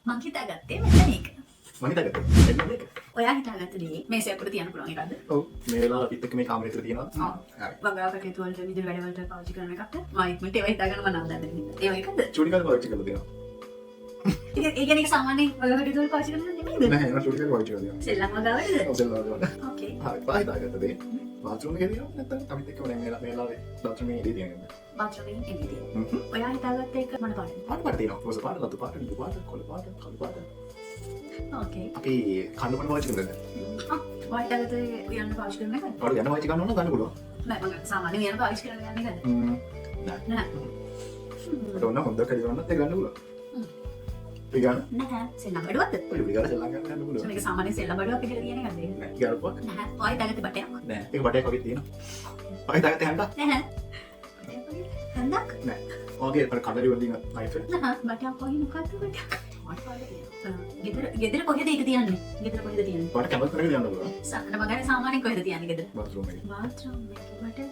මං හිතාගත්තේ මෙන්න මේක. මම හිතාගත්තා. එන්න මේක. ඔයා හිතාගත්ත දේ මේසෙ අපිට තියන්න පුළුවන් එකක්ද? ඔව් මේ වෙලාව අපිත් එක්ක මේ කාමරේ විතර තියෙනවා. හරි. වගාව කටයුතු වලට විදුලි වැඩ වලට පාවිච්චි කරන එකට මම ඉක්මනට ඒවා හිතාගන්න මම නම් දන්නේ නැහැ. ඒවා එකද? චූටි කාලේ පාවිච්චි කරලා තියෙනවා. ඒ කියන්නේ ඒක සාමාන්‍යයෙන් වගාව කටයුතු වලට පාවිච්චි කරන නෙමෙයිද? නැහැ මම චූටි කාලේ පාවිච්චි කරලා තියෙනවා. සෙල්ලම් වගාවටද? ඔව් සෙල්ලම් වලට. ඕකේ. හරි බා හිතාගත්ත දේ. බාත්රූම් එකේ තියෙනවා නැත්නම් අපිත් එක්ක මේ වෙලාවේ බාත්රූම් එකේ තියෙනවා. බාත්රූම් එකේ ඉඳී. ඔයා හිතාගත්ත එක මොන පාටද? පාට තියෙනවා. රෝස පාට, රතු පාට, නිල් පාට, කොළ පාට, කළු පාට. ඕකේ. අපි කන්න මොන පාවිච්චි කරනද? ඔයා හිතාගත්ත උයන්න පාවිච්චි කරන එකද? ඔයාලා යන පාවිච්චි කරන්න ඕන ගන්න පුළුවන්. නෑ මම සාමාන්‍යයෙන් උයන්න පාවිච්චි කරන යන්නේ නැද්ද? නෑ. නෑ. ඒක ඕන හොඳ කඩියවන්නත් ඒ ගන්න පුළුවන්. ඒ ගන්න. නෑ සෙල්ලම් බඩුවක්ද? ඔය විදිහට සෙල්ලම් ගන්න පුළුවන්. මේක සාමාන්‍යයෙන් සෙල්ලම් බඩුවක් විදිහට කියන එකද ඒක? නෑ ගාලපුවක්. නෑ. ඔයා හිතාගත්ත බටයක්? නෑ ඒක බඩයක් වගේ තියෙනවා. ඔය හිතාගත්තේ හන්දක්? නෑ. හන්දක්? නෑ. ඔයගේ අර කඩරි වලින් නයිෆ් එක. නෑ බටයක් වගේ මොකක්ද බටයක්? ගෙදර කොහෙද ඒක තියන්නේ? ගෙදර කොහෙද තියන්නේ? ඔයාලට කැමති කරගෙන යන්න පුළුවන්. මම ගන්නේ සාමාන්‍යයෙන් කොහෙද තියන්නේ ගෙදර? බාත්රූම් එකේ. බාත්රූම් එකේ බටයක්.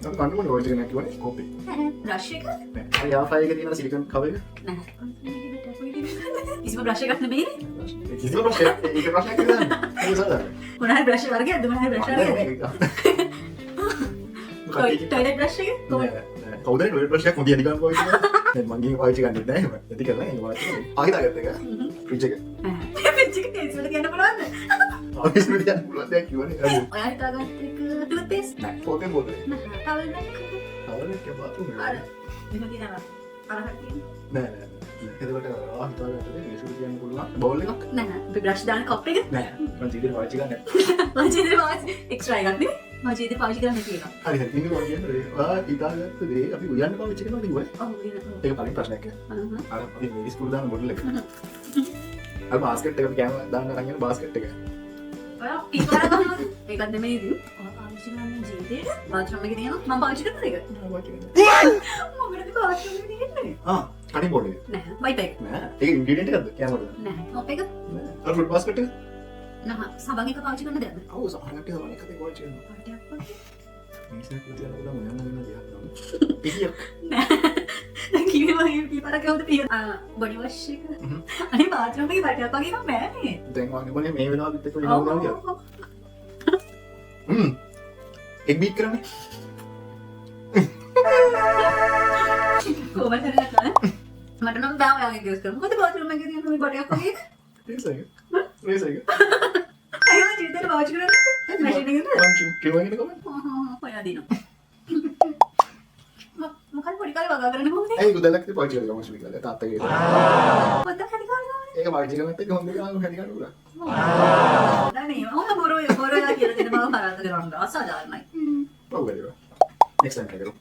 අපි කන්න මොන වයිට් එක නෑ කිව්වනේ කෝපි. නෑ. බ්‍රෂ් එක? නෑ. අර යාෆයි එකේ තියෙන සිලිකන් කවර් එක. නෑ. කිසිම බ්‍රෂ් එකක් නෙමෙයි. කිසිම ප්‍රශ්නයක් ඒක ප්‍රශ්නයක් නෑ. ඒක සාධාරණයි. මොනවාරි බ්‍රෂ් වර්ගයක්ද මොනවාරි බ්‍රෂ් වර්ගයක්ද? ටොයිලට් බ්‍රෂ් එක? නෑ කවුද ටොයිලට් බ්‍රෂ් එකක් මොදිය නිකන් පාවිච්චි කරන්නේ? දැන් මං ගිහින් පාවිච්චි කරන්නේ නැහැ එහෙම. ඇති කරලා එන්න පාවිච්චි කරන්නේ. ආහිදාගත්ත එක. ෆ්‍රිජ් එක. ෆ්‍රිජ් එක කේස් වල තියන්න පුළුවන්ද? ආෆිස් වල තියන්න පුළුවන් දෙයක් කිව්වනේ. ඔයා හිතාගත්ත එක ටූත් පේස්ට්? නෑ පොතේ පොතේ. නෑ. ටවල් එකක්? තවල එක බාත්රූම් එක. අර මෙහෙම තියනවා. අරහට තියෙන. නෑ නෑ. එතකොට ආහිදාගත්ත දේ මේසුරු තියන්න පුළුවන්. බවුල් එකක්. නෑ. අපි බ්‍රෂ් දාන කප් එක? නෑ. මං ජීවිතේ පාවිච්චි කරන්නේ මම ජීවිතේ පාවිච්චි එක්ස්ට්‍රා එකක් නේ? මම ජීවිතේ පාවිච්චි කරන්නේ කියලා. හරි හරි ඉන්නේ මොකද කියන්නේ ඔයා හිතාගත්ත දේ අපි උයන්න පාවිච්චි කරනවා කිව්වනේ ඔව් වෙනවා. ඒක පළවෙනි ප්‍රශ්නයක් අර අපි මේ ස්කූල් දාන බොටල් එක අර බාස්කට් එක අපි කෑම දාන්න අරන් යන බාස්කට් එක ඔයා පිටවල ගන්නවද? ඒකත් නෙමෙයි ඉතින්. ඔයා පාවිච්චි කරන්නේ ජීවිතේ බාත්රූම් එකේ තියෙනවා. මම පාවිච්චි කරන එක. පාවිච්චි කරන්නේ මොකටද බාත්රූම් එකේ තියෙන්නේ? කටින් බෝඩ් එක නෑ. වයිප් එක. නෑ ඒක ඉන්ග්‍රීඩියන්ට් එකක්ද කෑම වල නෑ. මොප් එක? නෑ අර ෆුඩ් බාස්කට් එක නෑ. සබන් එක පාවිච්චි කරන දෙයක්ද? ඔව් සමහරවිට තමයි එකද පාවිච්චි කරනවා පාටයක් වගේ. මේසයක් තියන උඩ මොන මොන දෙයක් තමයි පිහියක් නෑ. දැන් කිව්වේ මම කීපාරක් ගහුවද පිය. බොඩි වොෂ් එක. අනේ බාත්රූම් එකේ පාටයක් වගේ නම් බෑනේ. දැන් වගේ මොනේ මේ වෙලාවෙත් එක්ක ඉනවා නේද එක් බීට් කරන්නේ කොහොමද කරන්නේ? මට නම් බෑ ඔයාගේ ගේස් කරන්න. මොකද බාත්රූම් එකේ තියෙන මේ පාටයක් වගේ? රේසයක රේසයක අයියෝ ජීවිතේට පාවිච්චි කරන්නේ මැෂින් එකේද? මං කිව්වනේ කොහොමද ඔයා දිනවා. මොකද පොඩි කාලේ වගා කරන්නේ කොහොමද? ඒ ගුදලක් පාවිච්චි කරලා මොකද කියලා තාත්තගේ පොඩ්ඩක් හරි කාලේ ගානේ. ඒක පාවිච්චි කරනත් එක හොඳ ගානක් හැටි ගන්න උනා දැන් ඕම බොරෝ කියලා දෙන බව පරාද කරනවා. අසාධාරණයි. ඔව් වැඩිවා next time කරමු